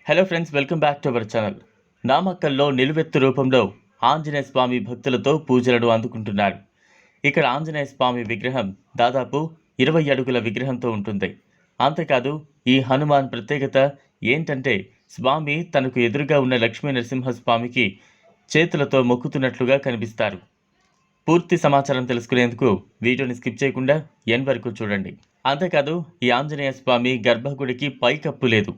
Hello friends, welcome back to our channel. నామక్కల్లో నిలువెత్తు రూపంలో ఆంజనేయ స్వామి భక్తులతో పూజలను అందుకుంటున్నారు. ఇక్కడ ఆంజనేయ స్వామి విగ్రహం దాదాపు 20 అడుగుల విగ్రహంతో ఉంటుంది. అంతేకాదు ఈ హనుమాన్ ప్రత్యేకత ఏంటంటే స్వామి తనకు ఎదురుగా ఉన్న లక్ష్మీ నరసింహస్వామికి చేతులతో మొక్కుతున్నట్లుగా కనిపిస్తారు. పూర్తి సమాచారం తెలుసుకునేందుకు వీడియోని స్కిప్ చేయకుండా ఎండ్ వరకు చూడండి. అంతేకాదు ఈ ఆంజనేయ స్వామి గర్భగుడికి పైకప్పు లేదు.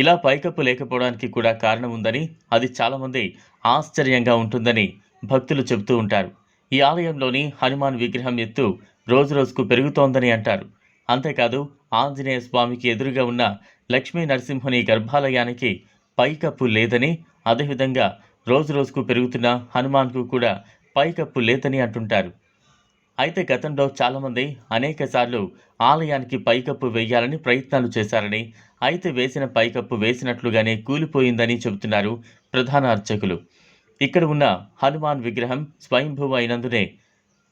ఇలా పైకప్పు లేకపోవడానికి కూడా కారణం ఉందని, అది చాలామంది ఆశ్చర్యంగా ఉంటుందని భక్తులు చెబుతూ ఉంటారు. ఈ ఆలయంలోని హనుమాన్ విగ్రహం ఎత్తు రోజురోజుకు పెరుగుతోందని అంటారు. అంతేకాదు ఆంజనేయ స్వామికి ఎదురుగా ఉన్న లక్ష్మీ నరసింహుని గర్భాలయానికి పైకప్పు లేదని, అదేవిధంగా రోజురోజుకు పెరుగుతున్న హనుమాన్కు కూడా పైకప్పు లేదని అంటుంటారు. అయితే గతంలో చాలామంది అనేకసార్లు ఆలయానికి పైకప్పు వేయాలని ప్రయత్నాలు చేశారని, అయితే వేసిన పైకప్పు వేసినట్లుగానే కూలిపోయిందని చెబుతున్నారు ప్రధాన అర్చకులు. ఇక్కడ ఉన్న హనుమాన్ విగ్రహం స్వయంభూ అయినందునే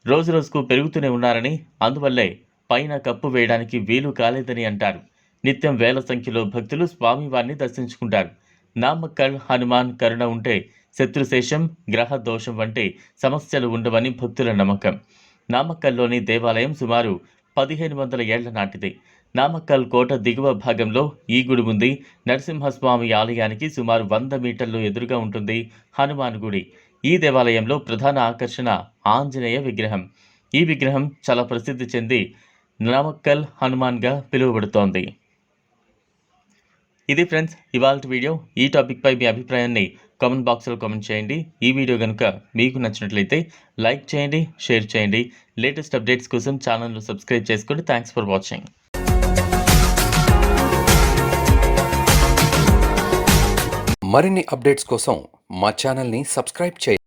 రోజురోజుకు పెరుగుతూనే ఉన్నారని, అందువల్లే పైన కప్పు వేయడానికి వీలు కాలేదని అంటారు. నిత్యం వేల సంఖ్యలో భక్తులు స్వామివారిని దర్శించుకుంటారు. నామక్కల్ హనుమాన్ కరుణ ఉంటే శత్రుశేషం, గ్రహ దోషం వంటి సమస్యలు ఉండవని భక్తుల నమ్మకం. నామక్కల్లోని దేవాలయం సుమారు 1500 ఏళ్ల నాటిది. నామక్కల్ కోట దిగువ భాగంలో ఈ గుడి ఉంది. నరసింహస్వామి ఆలయానికి సుమారు 100 మీటర్లు ఎదురుగా ఉంటుంది హనుమాన్ గుడి. ఈ దేవాలయంలో ప్రధాన ఆకర్షణ ఆంజనేయ విగ్రహం. ఈ విగ్రహం చాలా ప్రసిద్ధి చెంది నామక్కల్ హనుమాన్గా పిలువబడుతోంది. ఇది ఫ్రెండ్స్ ఇవాల్టి వీడియో. ఈ టాపిక్పై మీ అభిప్రాయాన్ని కామెంట్ బాక్స్లో కామెంట్ చేయండి. ఈ వీడియో కనుక మీకు నచ్చినట్లయితే లైక్ చేయండి, షేర్ చేయండి. లేటెస్ట్ అప్డేట్స్ కోసం ఛానల్ను సబ్స్క్రైబ్ చేసుకోండి. Thanks for watching. మరిన్ని అప్డేట్స్ కోసం మా ఛానల్ని సబ్స్క్రైబ్ చేయండి.